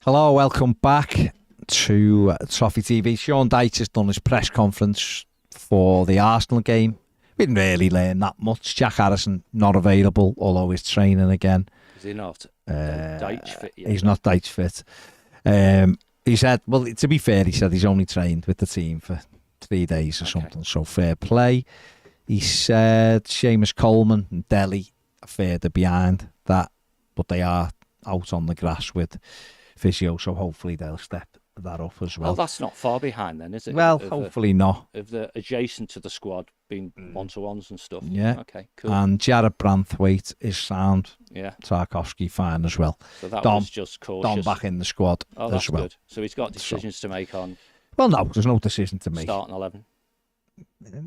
Hello, welcome back to Toffee TV. Sean Dyche has done his press conference for the Arsenal game. We didn't really learn that much. Jack Harrison not available, although he's training again. Is he not? Dyche fit yet? He's not Dyche fit. He said, well, to be fair, he said he's only trained with the team for 3 days or something, so fair play. He said Seamus Coleman and Delhi are further behind that, but they are out on the grass with physio, so hopefully they'll step that up as well. Well, that's not far behind then, is it? Well, hopefully not. If they're adjacent to the squad, being one-to-ones and stuff. Yeah. Okay, cool. And Jared Branthwaite is sound. Yeah. Tarkovsky fine as well. So that was just cautious. Dom back in the squad that's as well. Good. So he's got decisions to make on. Well, no, there's no decision to make. Starting 11.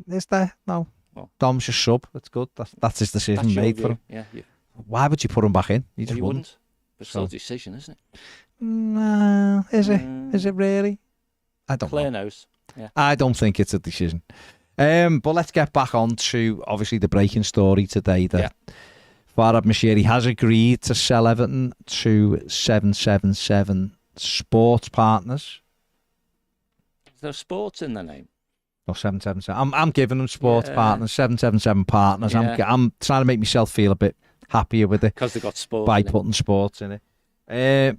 Is there? No. Well, Dom's a sub. That's good. That's his decision made for him. Yeah. Why would you put him back in? You just wouldn't. It's still a decision, isn't it? Nah, is it? Is it really? I don't know. Claire knows. Yeah. I don't think it's a decision. But let's get back on to, obviously, the breaking story today that Farhad Moshiri has agreed to sell Everton to 777 Sports Partners. Is there sports in the name? No, 777. I'm giving them Sports Partners, 777 Partners. Yeah. I'm trying to make myself feel a bit happier with it. Because they got sports by putting sports in it.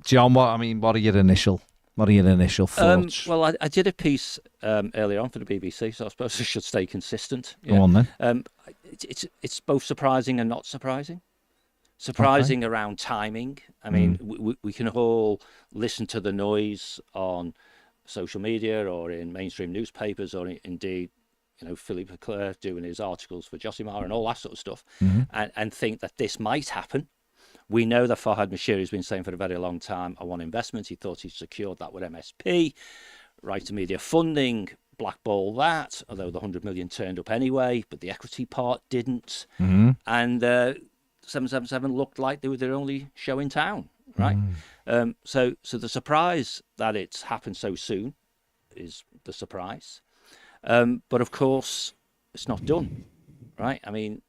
John, what are your initial thoughts? Well, I did a piece earlier on for the BBC, so I suppose I should stay consistent. Yeah. Go on then. It's both surprising and not surprising. Surprising around timing. I mean, we can all listen to the noise on social media or in mainstream newspapers, or indeed, Philippe Leclerc doing his articles for Josimar and all that sort of stuff, and think that this might happen. We know that Farhad Moshiri has been saying for a very long time, I want investment. He thought he secured that with MSP, right to media funding, blackball that, although the 100 million turned up anyway, but the equity part didn't. And 777 looked like they were their only show in town, right? So the surprise that it's happened so soon is the surprise. But of course, it's not done, right? I mean,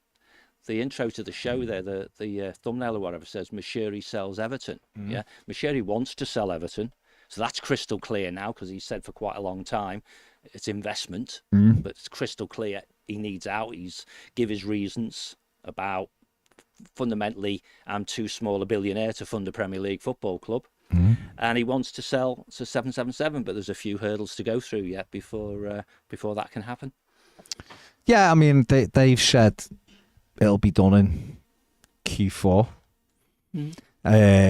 the intro to the show there, the thumbnail or whatever says Moshiri sells Everton. Yeah, Moshiri wants to sell Everton, so that's crystal clear now, because he said for quite a long time it's investment, but it's crystal clear he needs out. He's give his reasons about fundamentally I'm too small a billionaire to fund a Premier League football club, and he wants to sell to 777, but there's a few hurdles to go through yet before that can happen. Yeah, I mean they've said it'll be done in Q4,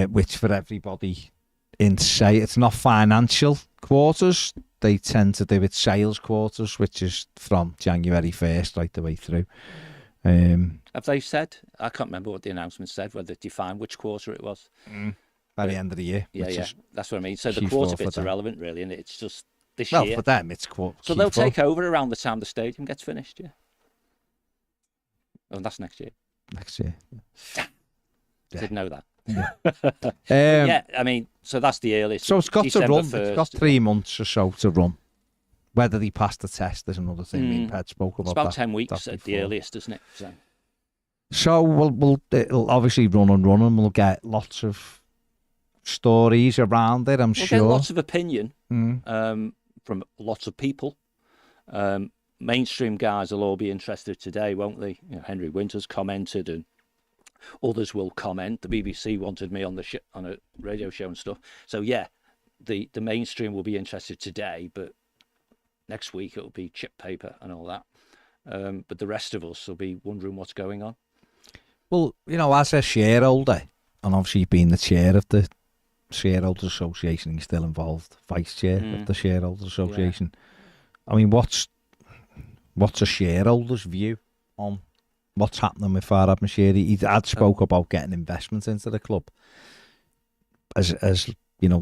which for everybody in say it's not financial quarters. They tend to do it sales quarters, which is from January 1st right the way through. Have they said? I can't remember what the announcement said, whether it defined which quarter it was. By the end of the year. Yeah, that's what I mean. So the Q4 quarter bit's irrelevant, really, and it's just this year. Well, for them, it's Q4. So they'll take over around the time the stadium gets finished, yeah. Oh, that's next year. Next year. Didn't know that. Yeah. I mean, so that's the earliest. So it's got December to run. 1st. It's got 3 months or so to run. Whether they pass the test is another thing. Me and Ped spoke about that. It's about 10 weeks at the earliest, isn't it? So it'll obviously run and we'll get lots of stories around it, I'm sure. We'll get lots of opinion from lots of people. Mainstream guys will all be interested today, won't they? Henry Winters commented, and others will comment. The BBC wanted me on on a radio show and stuff. So yeah, the mainstream will be interested today, but next week it'll be chip paper and all that. But the rest of us will be wondering what's going on. Well, as a shareholder, and obviously you've been the chair of the Shareholders Association, you're still involved, vice chair of the Shareholders Association. Yeah. I mean, what's a shareholder's view on what's happening with Farhad Moshiri? He had spoke about getting investment into the club. As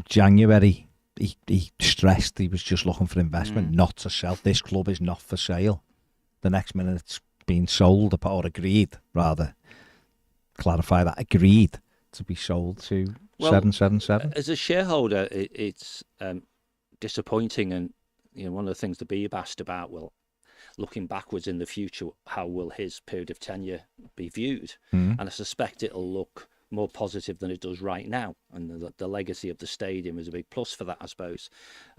January, he stressed he was just looking for investment, not to sell. This club is not for sale. The next minute it's been sold, or agreed, rather. Clarify that, agreed to be sold to 777. As a shareholder, it's disappointing, and one of the things that Beeb asked about, well, looking backwards in the future, how will his period of tenure be viewed? And I suspect it'll look more positive than it does right now. And the legacy of the stadium is a big plus for that, I suppose.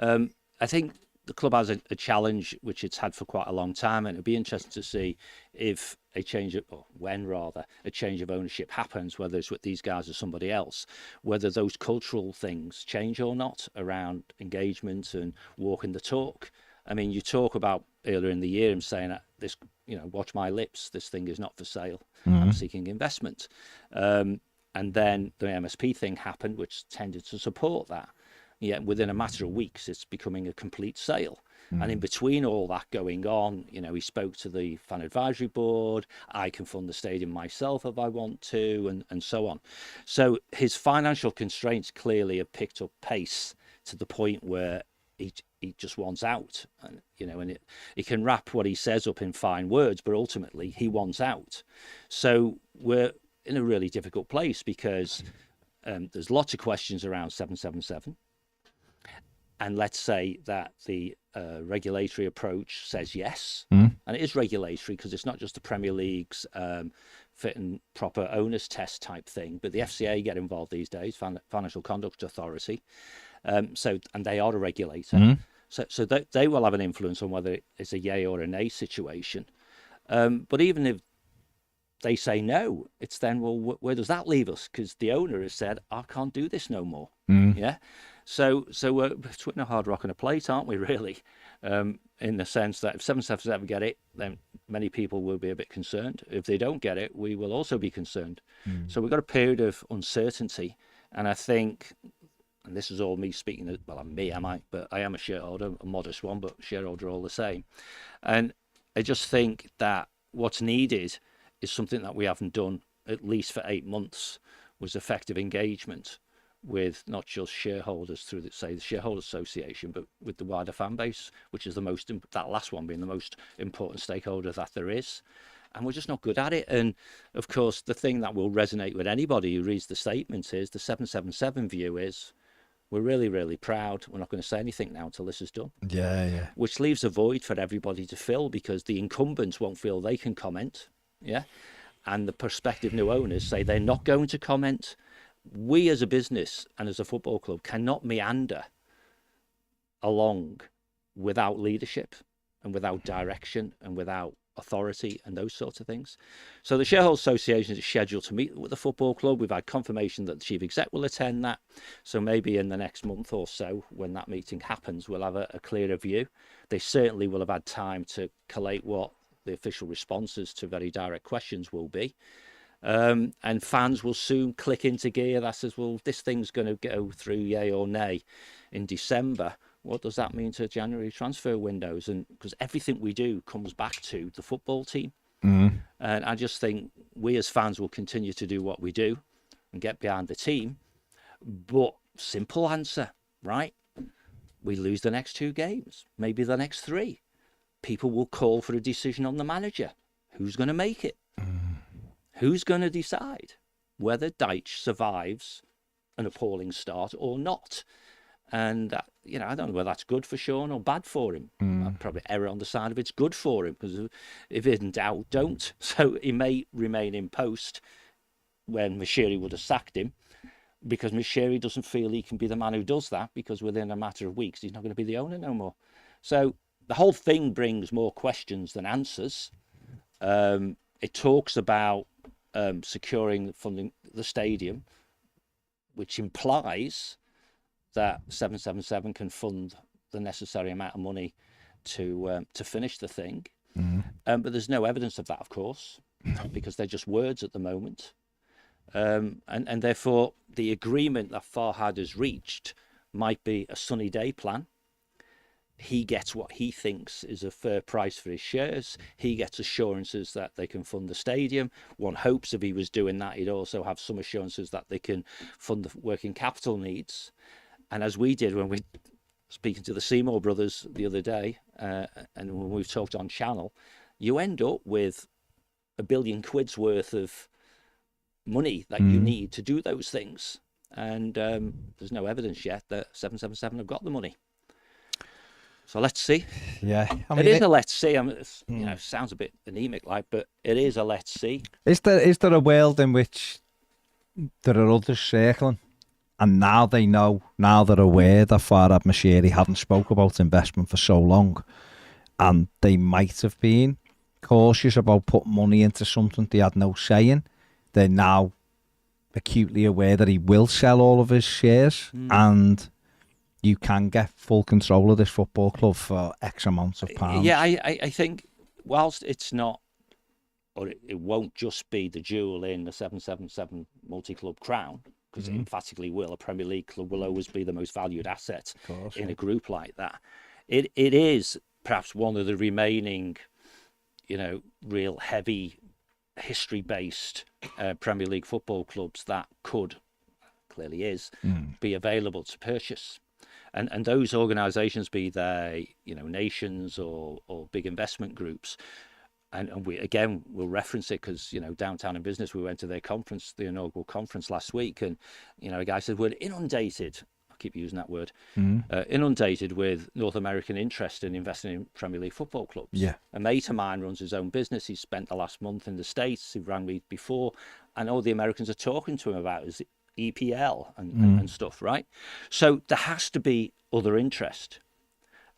I think the club has a challenge which it's had for quite a long time, and it'll be interesting to see if a change of, or when rather, a change of ownership happens, whether it's with these guys or somebody else, whether those cultural things change or not around engagement and walking the talk. I mean, you talk about earlier in the year him saying that this, watch my lips, this thing is not for sale. I'm seeking investment. And then the MSP thing happened, which tended to support that. Yet within a matter of weeks, it's becoming a complete sale. And in between all that going on, he spoke to the fan advisory board. I can fund the stadium myself if I want to, and so on. So his financial constraints clearly have picked up pace to the point where he just wants out. And, he can wrap what he says up in fine words, but ultimately he wants out. So we're in a really difficult place because there's lots of questions around 777. And let's say that the regulatory approach says yes, and it is regulatory because it's not just the Premier League's fit and proper owners test type thing, but the FCA get involved these days, Financial Conduct Authority, and they are a regulator, so they will have an influence on whether it's a yay or a nay situation. But even if they say no, it's then, well, where does that leave us? Because the owner has said, I can't do this no more. Yeah. So we're between a hard rock and a plate, aren't we, really? In the sense that if 777 get it, then many people will be a bit concerned. If they don't get it, we will also be concerned. So we've got a period of uncertainty. And I think, and this is all me speaking, well, but I am a shareholder, a modest one, but shareholder all the same. And I just think that what's needed is something that we haven't done at least for 8 months, was effective engagement with not just shareholders through the Shareholder Association, but with the wider fan base, which is that last one being the most important stakeholder that there is. And we're just not good at it. And of course, the thing that will resonate with anybody who reads the statement is the 777 view is, we're really, really proud. We're not going to say anything now until this is done. Yeah. Which leaves a void for everybody to fill because the incumbents won't feel they can comment. Yeah. And the prospective new owners say they're not going to comment. We as a business and as a football club cannot meander along without leadership and without direction and without authority and those sorts of things. So the Shareholder Association is scheduled to meet with the football club. We've had confirmation that the chief exec will attend that. So maybe in the next month or so, when that meeting happens, we'll have a clearer view. They certainly will have had time to collate what the official responses to very direct questions will be. And fans will soon click into gear that says, well, this thing's going to go through yay or nay in December. What does that mean to January transfer windows? And because everything we do comes back to the football team. And I just think we as fans will continue to do what we do and get behind the team. But simple answer, right? We lose the next 2 games, maybe the next 3. People will call for a decision on the manager. Who's going to make it? Who's going to decide whether Deitch survives an appalling start or not? And, I don't know whether that's good for Sean or bad for him. I'd probably err on the side of it's good for him, because if in doubt, don't. So he may remain in post when Moshiri would have sacked him, because Moshiri doesn't feel he can be the man who does that, because within a matter of weeks, he's not going to be the owner no more. So the whole thing brings more questions than answers. It talks about securing funding the stadium, which implies that 777 can fund the necessary amount of money to finish the thing. But there's no evidence of that, of course, because they're just words at the moment. And therefore, the agreement that Farhad has reached might be a sunny day plan. He gets what he thinks is a fair price for his shares. He gets assurances that they can fund the stadium. One hopes if he was doing that, he'd also have some assurances that they can fund the working capital needs. And as we did when we speaking to the Seymour brothers the other day, and when we've talked on channel, you end up with £1 billion worth of money that you need to do those things. And there's no evidence yet that 777 have got the money. So let's see. Yeah, it is a let's see. I mean, sounds a bit anemic, but it is a let's see. Is there a world in which there are others circling, and now they know, now they're aware that Farhad Moshiri hadn't spoke about investment for so long, and they might have been cautious about putting money into something they had no say in. They're now acutely aware that he will sell all of his shares, and you can get full control of this football club for X amount of pounds. Yeah, I think whilst it's not, or it won't just be the jewel in the 777 multi-club crown, because it emphatically will. A Premier League club will always be the most valued asset in a group like that. It is perhaps one of the remaining, real heavy history-based Premier League football clubs that could, clearly is, be available to purchase. And those organisations, be they nations or big investment groups, and we again will reference it because Downtown in Business, we went to their conference, the inaugural conference last week, and a guy said we're inundated. I keep using that word, inundated with North American interest in investing in Premier League football clubs. Yeah, a mate of mine runs his own business. He spent the last month in the States. He rang me before, and all the Americans are talking to him about is EPL and stuff, right? So there has to be other interest.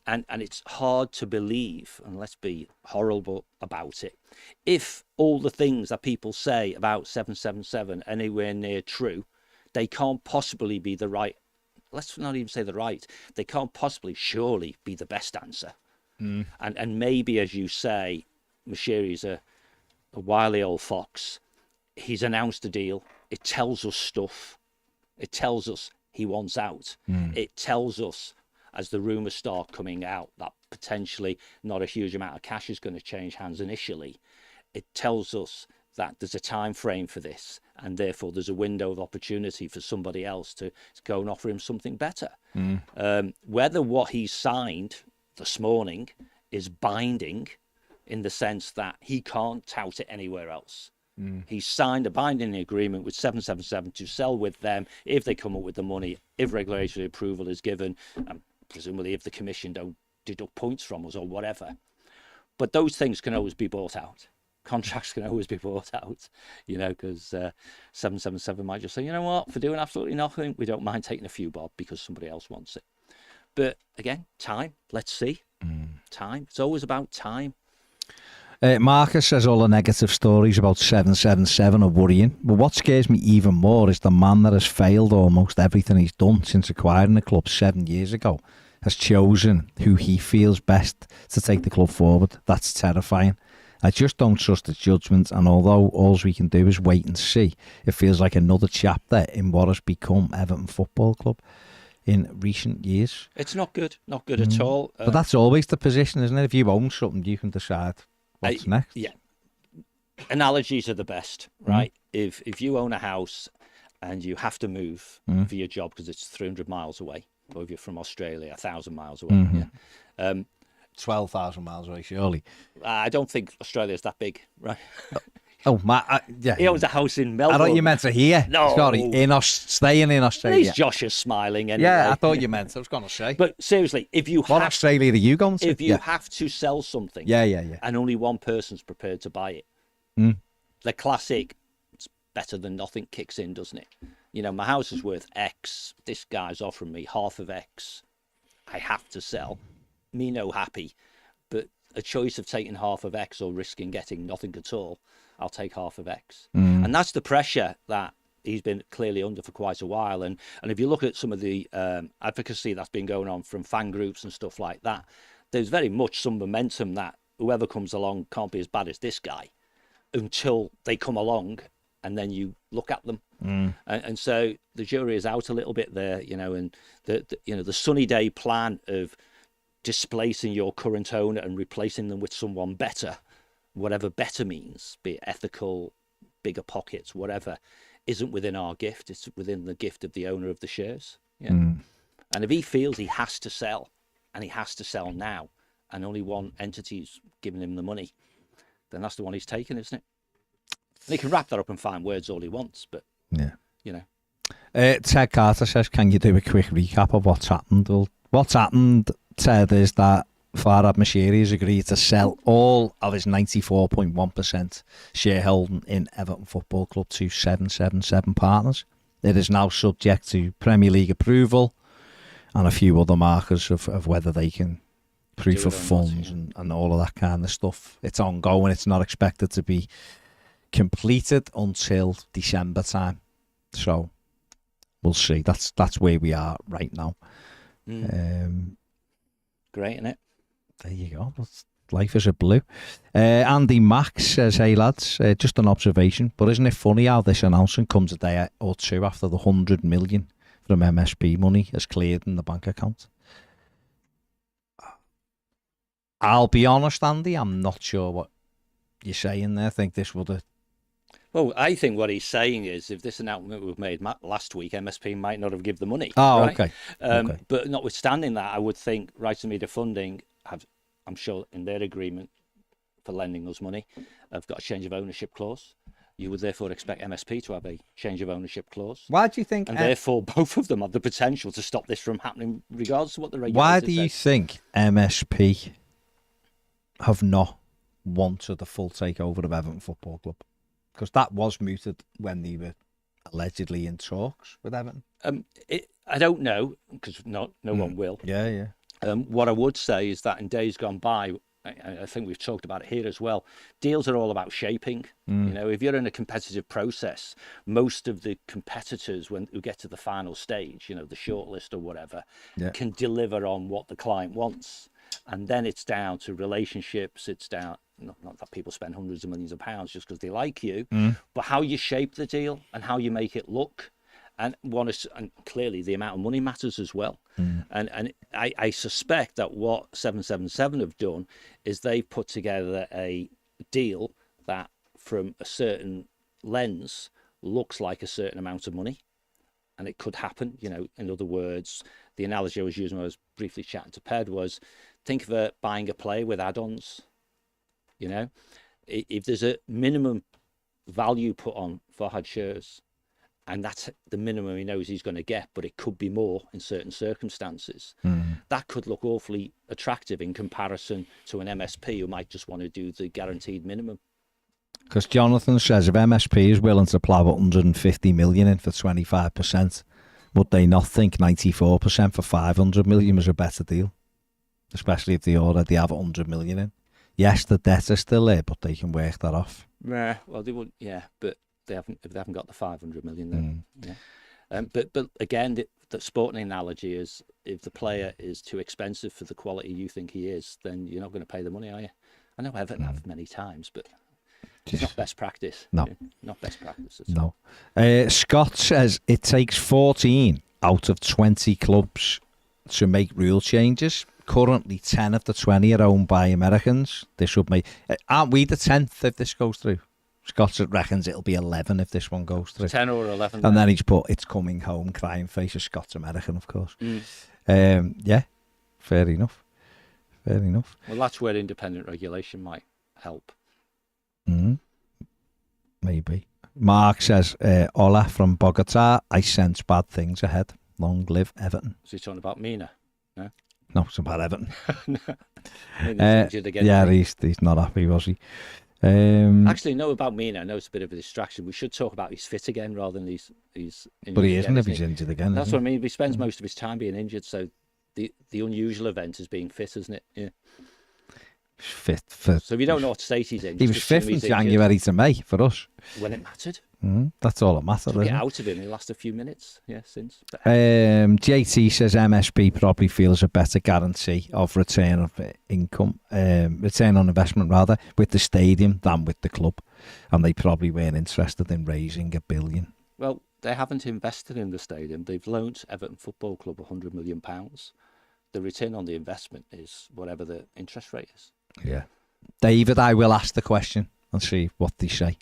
And it's hard to believe, and let's be horrible about it, if all the things that people say about 777 are anywhere near true, they can't possibly be the right, let's not even say the right, they can't possibly surely be the best answer. And maybe, as you say, Moshiri's a wily old fox. He's announced a deal. It tells us stuff. It tells us he wants out. It tells us, as the rumours start coming out, that potentially not a huge amount of cash is going to change hands initially. It tells us that there's a time frame for this, and therefore there's a window of opportunity for somebody else to go and offer him something better. Whether what he signed this morning is binding in the sense that he can't tout it anywhere else. He signed a binding agreement with 777 to sell with them if they come up with the money, if regulatory approval is given, and presumably if the commission don't deduct points from us or whatever. But those things can always be bought out. Contracts can always be bought out, because 777 might just say, you know what, for doing absolutely nothing, we don't mind taking a few bob because somebody else wants it. But again, time, let's see. Time. It's always about time. Marcus says all the negative stories about 777 are worrying, but what scares me even more is the man that has failed almost everything he's done since acquiring the club 7 years ago has chosen who he feels best to take the club forward. That's terrifying. I just don't trust his judgment, and although all we can do is wait and see, it feels like another chapter in what has become Everton Football Club in recent years. It's not good at all. But that's always the position, isn't it? If you own something, you can decide what's next. Yeah. Analogies are the best, right? If you own a house and you have to move for your job because it's 300 miles away, or if you're from Australia, 1,000 miles away, 12,000 miles away, surely. I don't think Australia's that big, right? Oh, yeah. He owns a house in Melbourne. I thought you meant to hear. No. Sorry, staying in Australia. At least Josh is smiling anyway. Yeah, I thought you meant. I was going to say. But seriously, what Australia are you going to? If you have to sell something, and only one person's prepared to buy it, the classic, it's better than nothing kicks in, doesn't it? My house is worth X. This guy's offering me half of X. I have to sell. Me no happy. But a choice of taking half of X or risking getting nothing at all, I'll take half of X. And that's the pressure that he's been clearly under for quite a while. And if you look at some of the advocacy that's been going on from fan groups and stuff like that, there's very much some momentum that whoever comes along can't be as bad as this guy until they come along and then you look at them. And so the jury is out a little bit there, and the sunny day plan of displacing your current owner and replacing them with someone better, whatever better means, be it ethical, bigger pockets, whatever, isn't within our gift. It's within the gift of the owner of the shares. And if he feels he has to sell, and he has to sell now, and only one entity's giving him the money, then that's the one he's taken, isn't it? And he can wrap that up and find words all he wants, but Ted Carter says, can you do a quick recap of what's happened? Well, what's happened, Ted, is that Farhad Moshiri has agreed to sell all of his 94.1% shareholding in Everton Football Club to 777 Partners. It is now subject to Premier League approval and a few other markers of whether they can proof of funds and all of that kind of stuff. It's ongoing. It's not expected to be completed until December time. So we'll see. That's where we are right now. Great, isn't it? There you go. Life is a blue. Andy Max says, hey lads, just an observation, but isn't it funny how this announcement comes a day or two after the 100 million from MSP money is cleared in the bank account? I'll be honest, Andy, I'm not sure what you're saying there. I think this would have... Well, I think what he's saying is if this announcement was made last week, MSP might not have given the money. Oh, right? Okay. But notwithstanding that, I would think Rights and Media Funding have, I'm sure in their agreement for lending us money, have got a change of ownership clause. You would therefore expect MSP to have a change of ownership clause. Why do you think... And therefore, both of them have the potential to stop this from happening, regardless of what the regulator Why says. do you think MSP have not wanted the full takeover of Everton Football Club? Because that was mooted when they were allegedly in talks with Everton. I don't know, because no one will. Yeah. What I would say is that in days gone by, I think we've talked about it here as well, deals are all about shaping. You know, if you're in a competitive process, most of the competitors who get to the final stage, you know, the shortlist or whatever, can deliver on what the client wants. And then it's down to relationships. It's down, not that people spend hundreds of millions of pounds just because they like you, but how you shape the deal and how you make it look. And clearly the amount of money matters as well. And I suspect that what 777 have done is they've put together a deal that from a certain lens looks like a certain amount of money. And it could happen, you know, in other words, the analogy I was using when I was briefly chatting to Ped was, think of buying a player with add-ons. You know, if there's a minimum value put on Farhad shares, and that's the minimum he knows he's going to get, but it could be more in certain circumstances, that could look awfully attractive in comparison to an MSP who might just want to do the guaranteed minimum. Because Jonathan says if MSP is willing to plough 150 million in for 25%, would they not think 94% for 500 million was a better deal? Especially if they already have 100 million in. Yes, the debt is still there, but they can work that off. Yeah, well, they would. Yeah, but if they haven't got the 500 million, then yeah. But again, the sporting analogy is if the player is too expensive for the quality you think he is, then you're not going to pay the money, are you? I know Everton have many times, but it's not best practice. No, not best practice. No. Scott says it takes 14 out of 20 clubs to make rule changes. Currently, 10 of the 20 are owned by Americans. This would make... aren't we the 10th if this goes through? Scott reckons it'll be 11 if this one goes through. 10 or 11. And then he's put, it's coming home, crying face of Scott's American, of course. Yeah, fair enough. Well, that's where independent regulation might help. Maybe. Mark says, Ola from Bogota, I sense bad things ahead. Long live Everton. Is he talking about Mina? No, it's about Everton. Again, he's not happy, was he? Actually, no, about Mina. I know it's a bit of a distraction. We should talk about he's fit again rather than he's injured. But he isn't again, if he's injured again. That's what I mean. He spends most of his time being injured, so the unusual event is being fit, isn't it? Yeah. Fit for... So if you don't know what state he's in... He was fit from January to May for us. When it mattered. That's all that matters. Took it out of him in the last few minutes. Yeah, since. JT says MSP probably feels a better guarantee of return of income, return on investment rather, with the stadium than with the club. And they probably weren't interested in raising £1 billion. Well, they haven't invested in the stadium. They've loaned Everton Football Club £100 million. The return on the investment is whatever the interest rate is. Yeah. David, I will ask the question and see what they say.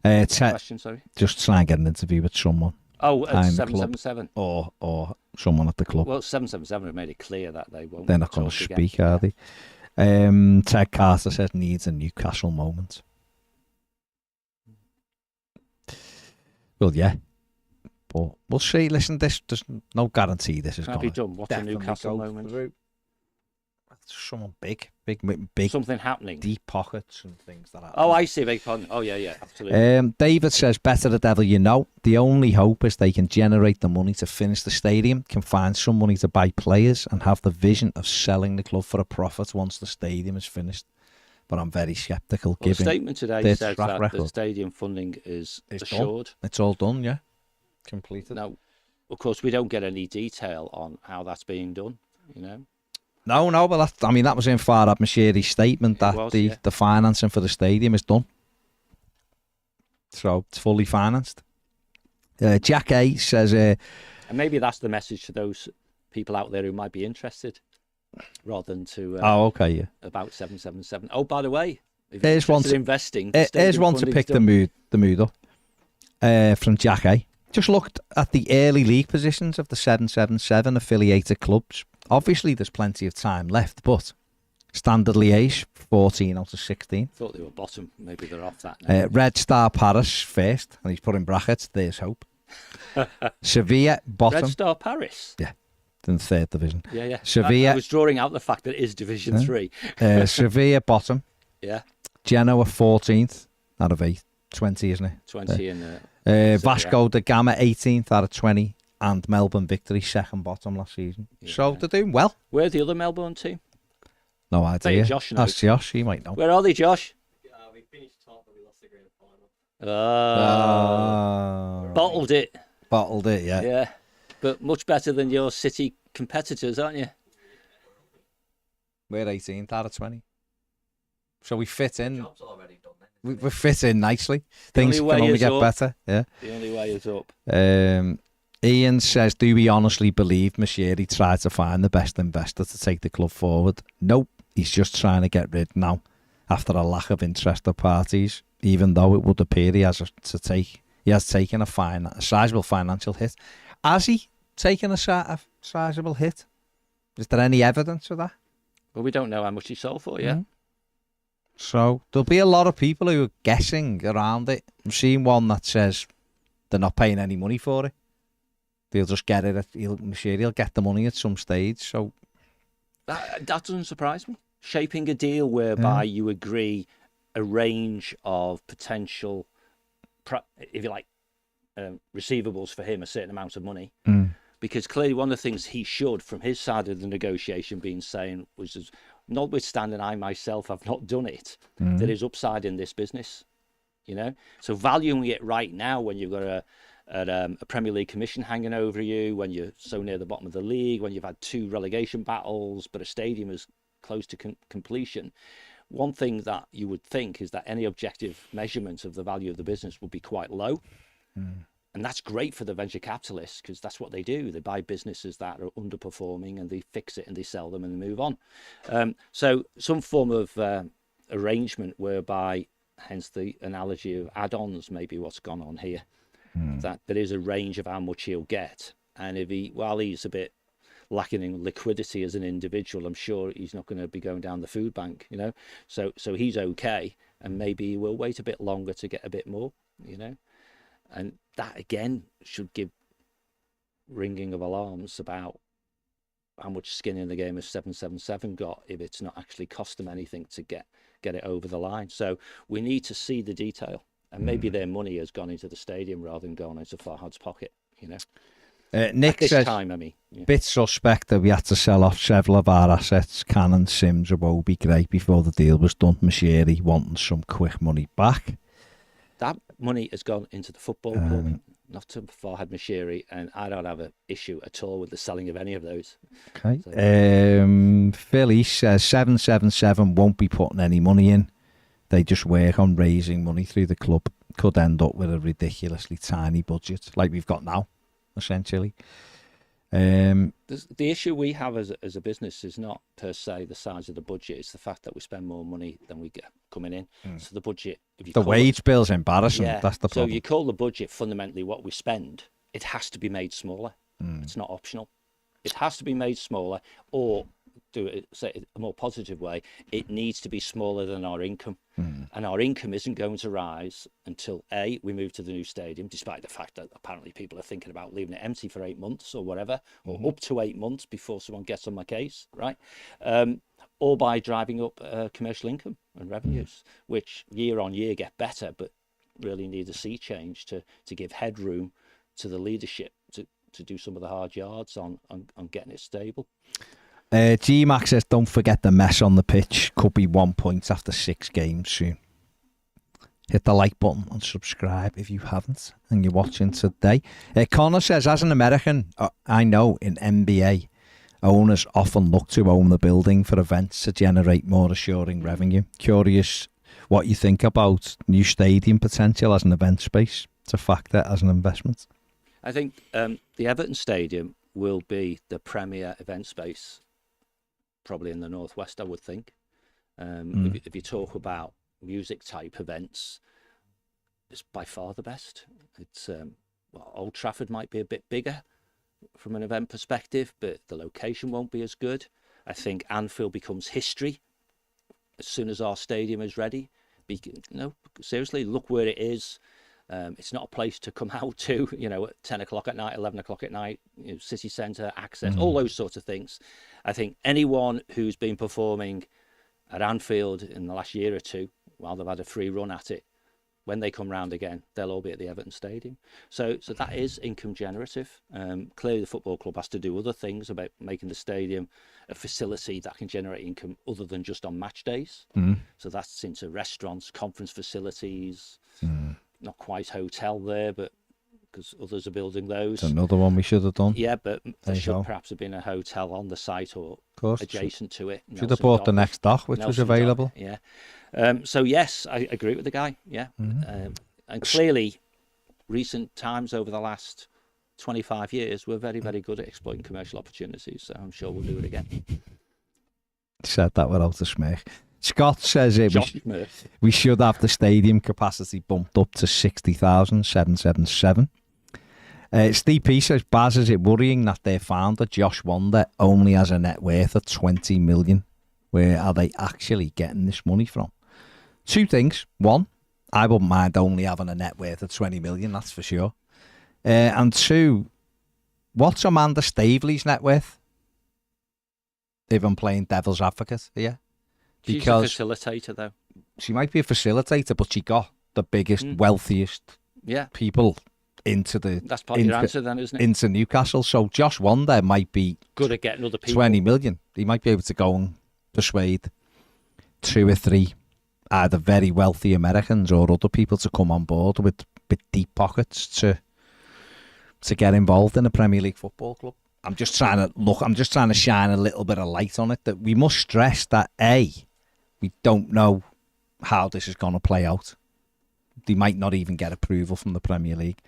Question, sorry? Just try and get an interview with someone. Oh, at 777. Or someone at the club. Well, 777 have made it clear that they won't. They're not going to speak, are they? Ted Carter says needs a Newcastle moment. Well, yeah. But we'll see. Listen, there's no guarantee this is going to be done. What's a Newcastle moment? someone big, Something happening. deep pockets and things like that. Oh, I see. Big pardon. Oh, yeah, absolutely. David says, better the devil you know. The only hope is they can generate the money to finish the stadium, can find some money to buy players, and have the vision of selling the club for a profit once the stadium is finished. But I'm very sceptical. Well, the statement today says that record. the stadium funding is assured. Done. It's all done, yeah. Completed. Now, of course, we don't get any detail on how that's being done, you know. No, but that was in Farhad Moshiri's statement that the financing for the stadium is done. So it's fully financed. Jack A says... and maybe that's the message to those people out there who might be interested, rather than to... yeah. About 777. Oh, by the way, if there's you're one to, investing... There's one to pick the mood up. From Jack A. Just looked at the early league positions of the 777 affiliated clubs. Obviously, there's plenty of time left, but Standard Liège, 14 out of 16. Thought they were bottom. Maybe they're off that now. Red Star Paris, first, and he's put in brackets, there's hope. Sevilla, bottom. Red Star Paris? Yeah, in the third division. Yeah. Sevilla. I was drawing out the fact that it is Division 3. Sevilla, bottom. Yeah. Genoa, 14th out of 8. 20, isn't it? 20 in... Vasco da Gama, 18th out of 20. And Melbourne Victory, second bottom last season. Yeah. So they're doing well. Where's the other Melbourne team? No idea. Josh knows. That's Josh, he might know. Where are they, Josh? We finished top, but we lost the grand final. Bottled it. Bottled it, yeah. Yeah, but much better than your City competitors, aren't you? We're 18th out of 20. So we fit in. Job's already done then. We fit in nicely. Things can only get better. Yeah. The only way is up. Ian says, do we honestly believe Moshiri tried to find the best investor to take the club forward? Nope. He's just trying to get rid now after a lack of interest of parties, even though it would appear he has taken a sizable financial hit. Has he taken a sizable hit? Is there any evidence of that? Well, we don't know how much he sold for yet. Mm-hmm. So there'll be a lot of people who are guessing around it. I'm seeing one that says they're not paying any money for it. They'll just get it. Moshiri will get the money at some stage. So that doesn't surprise me. Shaping a deal whereby you agree a range of potential, if you like, receivables for him, a certain amount of money. Because clearly one of the things he should, from his side of the negotiation, been saying was, notwithstanding I myself have not done it, there is upside in this business. You know, so valuing it right now when you've got a Premier League commission hanging over you, when you're so near the bottom of the league, when you've had 2 relegation battles, but a stadium is close to completion. One thing that you would think is that any objective measurement of the value of the business would be quite low. And that's great for the venture capitalists, because that's what they do. They buy businesses that are underperforming and they fix it and they sell them and they move on. So some form of arrangement whereby, hence the analogy of add-ons, maybe what's gone on here, that there is a range of how much he'll get. And if while he's a bit lacking in liquidity as an individual, I'm sure he's not going to be going down the food bank, you know. So he's okay, and maybe he will wait a bit longer to get a bit more, you know. And that again should give ringing of alarms about how much skin in the game has 777 got if it's not actually cost them anything to get it over the line. So we need to see the detail, and maybe their money has gone into the stadium rather than gone into Farhad's pocket, you know. Nick says, bit suspect that we had to sell off several of our assets, Cannon, Sims, Iwobi, great before the deal was done. Moshiri wanting some quick money back. That money has gone into the football club, not to Farhad Moshiri, and I don't have an issue at all with the selling of any of those. Okay. So. Philly says 777 won't be putting any money in. They just work on raising money through the club. Could end up with a ridiculously tiny budget, like we've got now, essentially. The issue we have as a business is not per se the size of the budget, it's the fact that we spend more money than we get coming in. So the budget, the wage bill's embarrassing. That's the problem. So you call the budget fundamentally what we spend, it has to be made smaller. It's not optional. It has to be made smaller, or do it, say it a more positive way, it needs to be smaller than our income. And our income isn't going to rise until A, we move to the new stadium, despite the fact that apparently people are thinking about leaving it empty for 8 months or whatever, or up to 8 months before someone gets on my case, right? or by driving up commercial income and revenues, which year on year get better, but really need a sea change to give headroom to the leadership to do some of the hard yards on getting it stable. GMAC says, don't forget the mess on the pitch. Could be 1 point after 6 games soon. Hit the like button and subscribe if you haven't and you're watching today. Connor says, as an American, I know in NBA, owners often look to own the building for events to generate more assuring revenue. Curious what you think about new stadium potential as an event space to factor as an investment. I think the Everton Stadium will be the premier event space probably in the Northwest, I would think. If you talk about music type events, it's by far the best. It's Old Trafford might be a bit bigger from an event perspective, but the location won't be as good. I think Anfield becomes history as soon as our stadium is ready. Seriously, look where it is. It's not a place to come out to, at 10 o'clock at night, 11 o'clock at night, city centre, access, all those sorts of things. I think anyone who's been performing at Anfield in the last year or two, while they've had a free run at it, when they come round again, they'll all be at the Everton Stadium. So that is income generative. Clearly, the football club has to do other things about making the stadium a facility that can generate income other than just on match days. So that's into restaurants, conference facilities, not quite hotel there, but because others are building those. It's another one we should have done. Yeah, but there should perhaps have been a hotel on the site or adjacent to it. Should have bought the next dock, which was available. Yeah. So yes, I agree with the guy. Yeah. And clearly, recent times over the last 25 years, we're very, very good at exploiting commercial opportunities. So I'm sure we'll do it again. Said that without a smirk. Scott says we should have the stadium capacity bumped up to 60,777. Steve P says, Baz, is it worrying that their founder, Josh Wonder, only has a net worth of 20 million? Where are they actually getting this money from? 2 things. 1, I wouldn't mind only having a net worth of 20 million, that's for sure. And 2, what's Amanda Staveley's net worth? If I'm playing devil's advocate here. Because she's a facilitator, though. She might be a facilitator, but she got the biggest, wealthiest people into the... That's part of your answer then, isn't it? Into Newcastle. So Josh Wonder might be... good at getting other people. 20 million. He might be able to go and persuade 2 or 3 either very wealthy Americans or other people to come on board with deep pockets to get involved in a Premier League football club. I'm just trying to shine a little bit of light on it, that we must stress that A, we don't know how this is going to play out. They might not even get approval from the Premier League.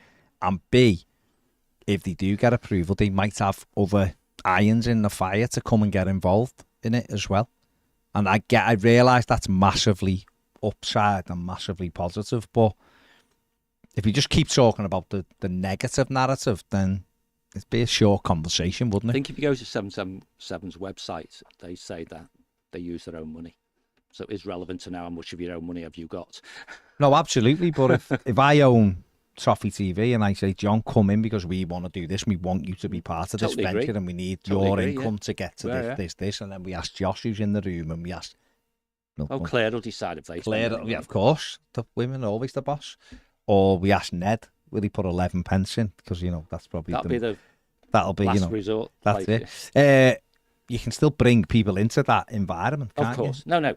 And B, if they do get approval, they might have other irons in the fire to come and get involved in it as well. And I realise that's massively upside and massively positive, but if you just keep talking about the negative narrative, then it'd be a short conversation, wouldn't it? I think if you go to 777's website, they say that they use their own money. So it is relevant to know how much of your own money have you got. No, absolutely. But if I own Toffee TV and I say, John, come in because we want to do this, we want you to be part of this venture and we need your income to get to this. And then we ask Josh, who's in the room, and we ask... Claire will decide if they... Claire, of course. The women are always the boss. Or we ask Ned, will he put 11 pence in? Because, that's probably... That'll be last resort. That's it. You can still bring people into that environment, can't you? Of course. No.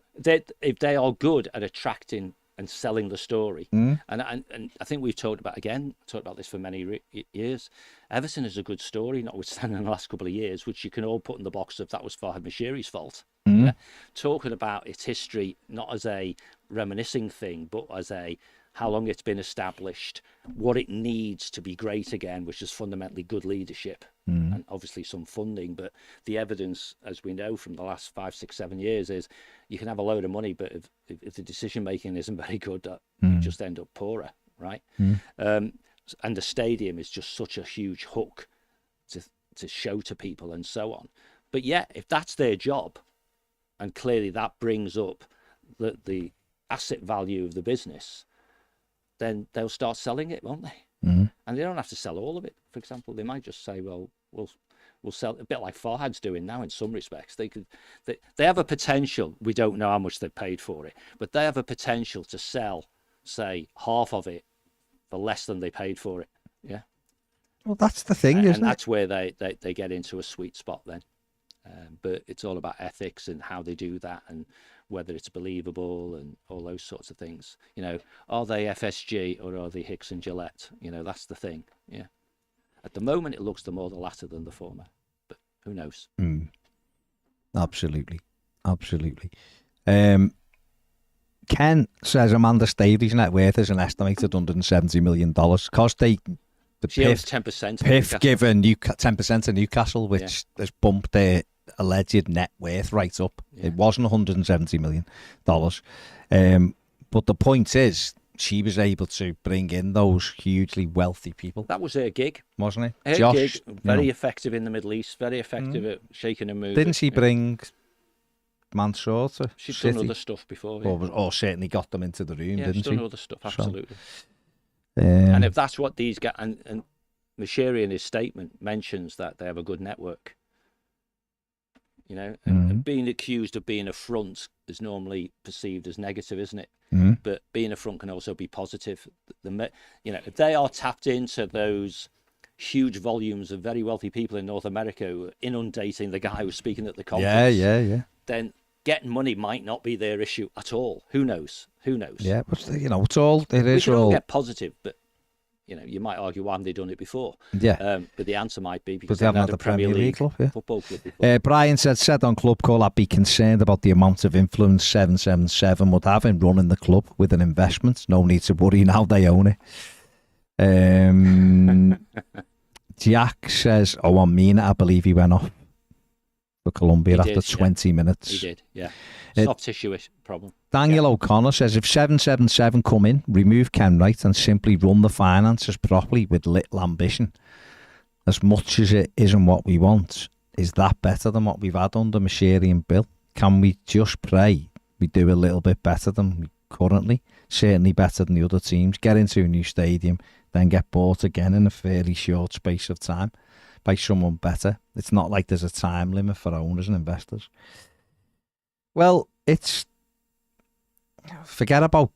If they are good at attracting and selling the story, and I think we've talked about this for many years. Everton is a good story, notwithstanding the last couple of years, which you can all put in the box of that was Farhad Moshiri's fault. Yeah? Talking about its history, not as a reminiscing thing, but as a how long it's been established, what it needs to be great again, which is fundamentally good leadership and obviously some funding. But the evidence, as we know from the last 5, 6, 7 years, is you can have a load of money, but if the decision making isn't very good, you just end up poorer, right? And the stadium is just such a huge hook to show to people and so on. But yeah, if that's their job, and clearly that brings up the asset value of the business, then they'll start selling it, won't they? And they don't have to sell all of it. For example, they might just say, well, we'll will sell a bit like Farhad's doing now in some respects. They have a potential. We don't know how much they've paid for it, but they have a potential to sell, say, half of it for less than they paid for it. Yeah. Well, that's the thing, isn't it? And that's where they get into a sweet spot then. But it's all about ethics and how they do that, and whether it's believable and all those sorts of things. You know, are they FSG or are they Hicks and Gillette? You know, that's the thing. Yeah. At the moment, it looks the latter than the former, but who knows? Absolutely. Ken says Amanda Staveley's net worth is an estimated $170 million because she owns 10%. PIF given 10% of Newcastle, which has bumped their alleged net worth right up. It wasn't $170 million. But the point is, she was able to bring in those hugely wealthy people. That was her gig, wasn't it? Her Josh, gig, very effective in the Middle East, very effective at shaking and moving. Didn't she bring Mansour to She's City? done other stuff before. Or certainly got them into the room, didn't she? She's done other stuff, absolutely. So, and if that's what these guys... And Moshiri in his statement mentions that they have a good network. You know, and being accused of being a front is normally perceived as negative, isn't it? But being a front can also be positive. You know, if they are tapped into those huge volumes of very wealthy people in North America who are inundating the guy who's speaking at the conference, then getting money might not be their issue at all. Who knows? Yeah, but you know, it's all it is. We can all get positive, but you know, you might argue, why haven't they done it before? Yeah. But the answer might be because they haven't had the Premier League club, football club before. Brian said on Club Call, I'd be concerned about the amount of influence 777 would have in running the club with an investment. No need to worry now, they own it. Jack says, on Mina, I believe he went off for Colombia after 20 minutes. He did, yeah. Soft tissue problem. Daniel O'Connor says, if 777 come in, remove Ken Wright and simply run the finances properly with little ambition, as much as it isn't what we want, is that better than what we've had under Moshiri and Bill? Can we just pray we do a little bit better than we currently? Certainly better than the other teams. Get into a new stadium, then get bought again in a fairly short space of time by someone better. It's not like there's a time limit for owners and investors. Well, it's... Forget about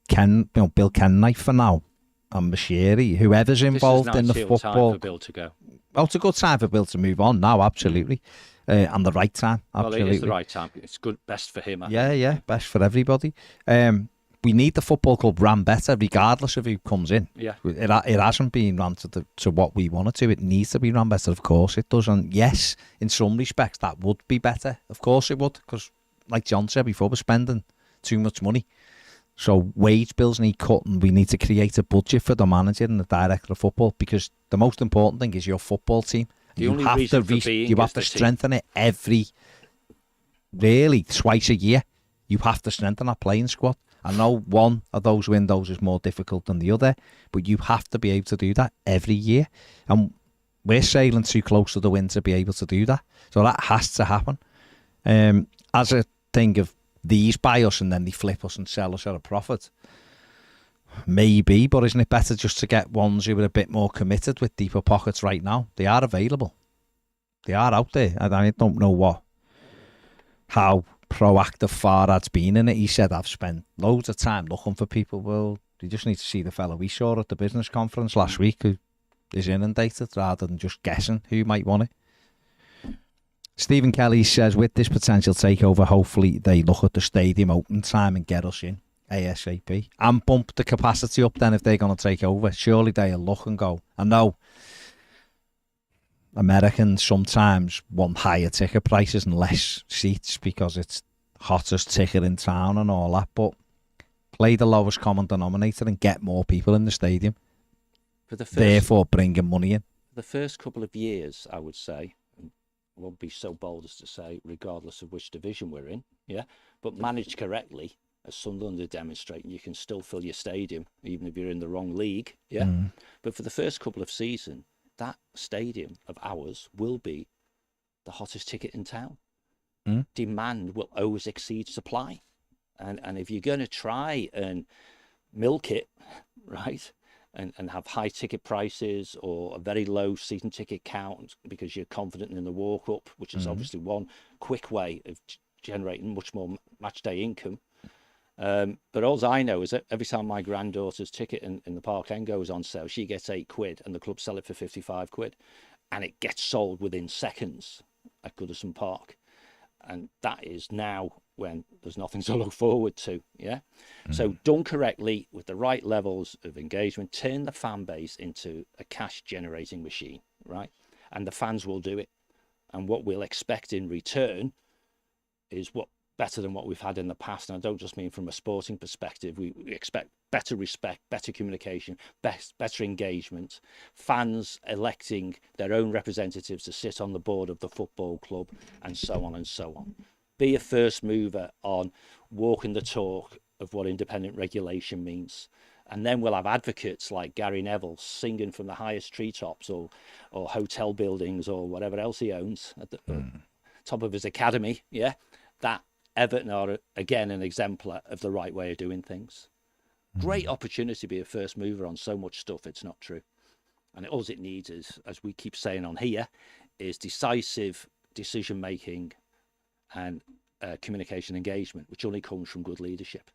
Bill Kenwright for now, and Moshiri, whoever's involved in the football. Time for Bill to go. Oh, it's a good time for Bill to move on now, absolutely. And the right time, absolutely. Well, it is the right time. It's good, best for him. Yeah, best for everybody. We need the football club ran better, regardless of who comes in. Yeah. It hasn't been run to what we want it to. It needs to be run better, of course it does. And yes, in some respects, that would be better. Of course it would, because like John said before, we're spending too much money. So wage bills need cut, and we need to create a budget for the manager and the director of football, because the most important thing is your football team. You have to strengthen it really twice a year. You have to strengthen that playing squad. I know one of those windows is more difficult than the other, but you have to be able to do that every year. And we're sailing too close to the wind to be able to do that. So that has to happen. As a thing of these buy us and then they flip us and sell us at a profit, maybe, but isn't it better just to get ones who are a bit more committed with deeper pockets right now? They are available. They are out there. I don't know how proactive Farhad's been in it. He said, I've spent loads of time looking for people. Well, you just need to see the fellow we saw at the business conference last week who is inundated, rather than just guessing who might want it. Stephen Kelly says, with this potential takeover, hopefully they look at the stadium open time and get us in ASAP and bump the capacity up then if they're going to take over. Surely they'll look and go, I know Americans sometimes want higher ticket prices and less seats because it's hottest ticket in town and all that, but play the lowest common denominator and get more people in the stadium, therefore bringing money in. The first couple of years, I would say, I won't be so bold as to say regardless of which division we're in, but managed correctly, as Sunderland are demonstrating, you can still fill your stadium even if you're in the wrong league. But for the first couple of seasons, that stadium of ours will be the hottest ticket in town. Demand will always exceed supply, and if you're going to try and milk it, right, and have high ticket prices or a very low season ticket count because you're confident in the walk up, which is obviously one quick way of generating much more match day income. But all I know is that every time my granddaughter's ticket in the Park End goes on sale, she gets £8 and the club sell it for £55, and it gets sold within seconds at Goodison Park. And that is now when there's nothing to look forward to. Yeah. So done correctly with the right levels of engagement, turn the fan base into a cash generating machine, right? And the fans will do it. And what we'll expect in return is what better than what we've had in the past. And I don't just mean from a sporting perspective. We expect better respect, better communication, better engagement, fans electing their own representatives to sit on the board of the football club, and so on and so on. Be a first mover on walking the talk of what independent regulation means. And then we'll have advocates like Gary Neville singing from the highest treetops or hotel buildings or whatever else he owns at the top of his academy, yeah, that Everton are, again, an exemplar of the right way of doing things. Great opportunity to be a first mover on so much stuff. It's not true. And all it needs is, as we keep saying on here, is decisive decision-making and communication engagement, which only comes from good leadership.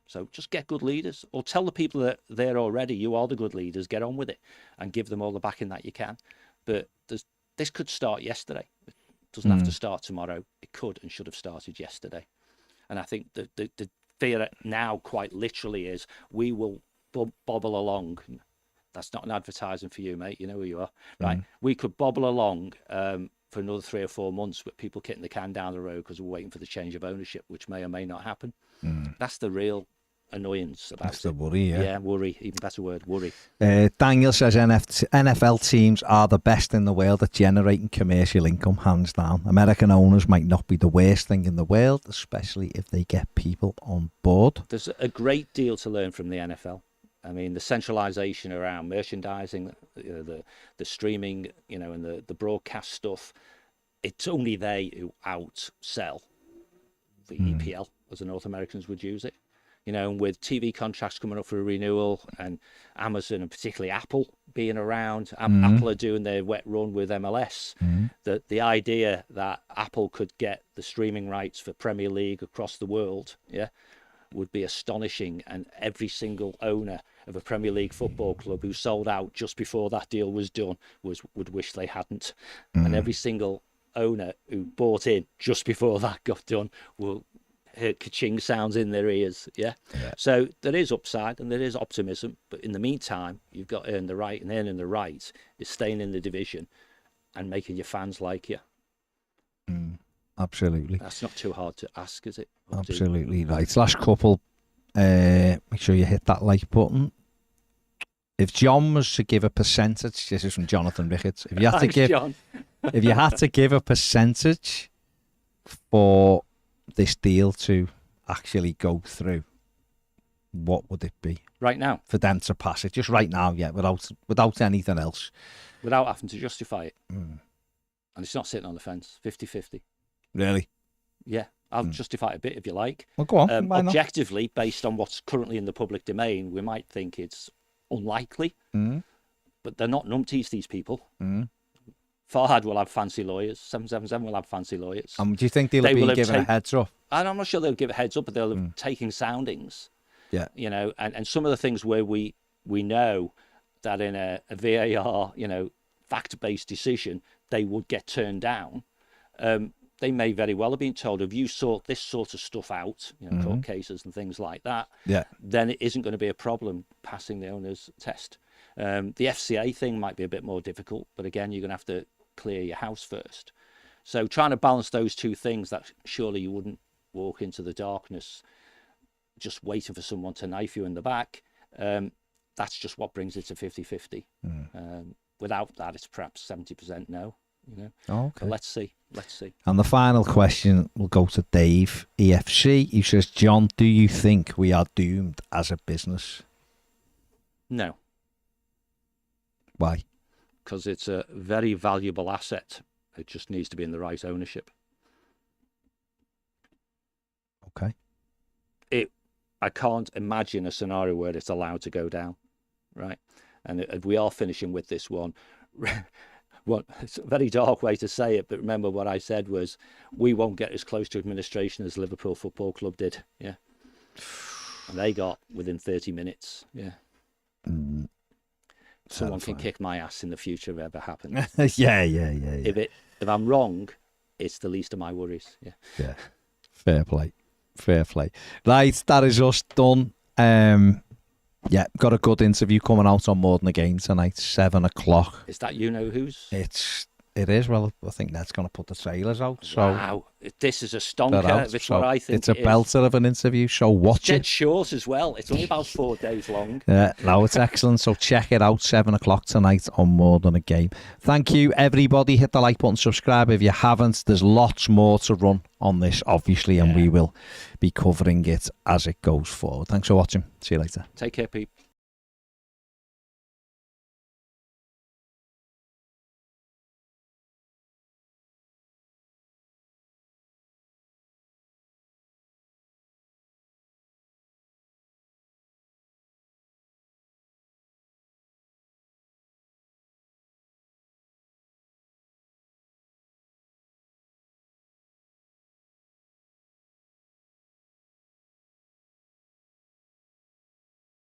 So just get good leaders, or tell the people that are there already, you are the good leaders, get on with it and give them all the backing that you can. But this could start yesterday. It doesn't have to start tomorrow. It could and should have started yesterday. And I think the fear now quite literally is we will bobble along. That's not an advertising for you, mate. You know who you are, right? We could bobble along for another 3 or 4 months with people kicking the can down the road because we're waiting for the change of ownership, which may or may not happen. That's the real annoyance about That's the worry, yeah. Yeah, worry. Even better word, worry. Daniel says NFL teams are the best in the world at generating commercial income, hands down. American owners might not be the worst thing in the world, especially if they get people on board. There's a great deal to learn from the NFL. I mean, the centralisation around merchandising, the streaming, and the broadcast stuff, it's only they who outsell the EPL, as the North Americans would use it. And with TV contracts coming up for a renewal and Amazon and particularly Apple being around, Apple are doing their wet run with MLS. The idea that Apple could get the streaming rights for Premier League across the world, would be astonishing. And every single owner of a Premier League football club who sold out just before that deal was done would wish they hadn't. And every single owner who bought in just before that got done will hear ka-ching sounds in their ears. Yeah. So there is upside and there is optimism, but in the meantime, you've got to earn the right, and earning the right is staying in the division and making your fans like you. Absolutely. That's not too hard to ask, is it? Absolutely right. Last couple, make sure you hit that like button. If John was to give a percentage, this is from Jonathan Ricketts. If you had Thanks, John. if you had to give a percentage for this deal to actually go through, what would it be? Right now? For them to pass it, just right now, yeah, without anything else. Without having to justify it. And it's not sitting on the fence, 50-50. Really? Yeah, I'll justify it a bit if you like. Well, go on. Why not? Objectively, based on what's currently in the public domain, we might think it's unlikely, but they're not numpties, these people. Farhad will have fancy lawyers. 777 will have fancy lawyers. Do you think they'll be given a heads up? I'm not sure they'll give a heads up, but they'll have taken soundings. Yeah. And some of the things where we know that in a VAR, fact-based decision, they would get turned down. They may very well have been told, if you sort this sort of stuff out, court cases and things like that, then it isn't going to be a problem passing the owner's test. The FCA thing might be a bit more difficult, but again, you're going to have to clear your house first. So trying to balance those two things, that surely you wouldn't walk into the darkness just waiting for someone to knife you in the back. That's just what brings it to 50-50. Without that, it's perhaps 70% no. Okay. But let's see. And the final question will go to Dave, EFC. He says, John, do you think we are doomed as a business? No. Why? Because it's a very valuable asset. It just needs to be in the right ownership. Okay. I can't imagine a scenario where it's allowed to go down. right? And we are finishing with this one. Well, it's a very dark way to say it, but remember what I said was we won't get as close to administration as Liverpool Football Club did. Yeah. And they got within 30 minutes. Yeah. Someone can kick my ass in the future if it ever happens. Yeah. If I'm wrong, it's the least of my worries. Yeah. Fair play. Right, that is us done. Got a good interview coming out on More Than a Game tonight, 7 o'clock. Is that you know who's? It is. Well, I think that's going to put the trailers out. So wow, this is a stonker. It's what I think. It's a belter of an interview. So watch it. It's short as well. It's only about 4 days long. No, it's excellent. So check it out, 7 o'clock tonight on More Than a Game. Thank you, everybody. Hit the like button, subscribe if you haven't. There's lots more to run on this, obviously, and we will be covering it as it goes forward. Thanks for watching. See you later. Take care, people.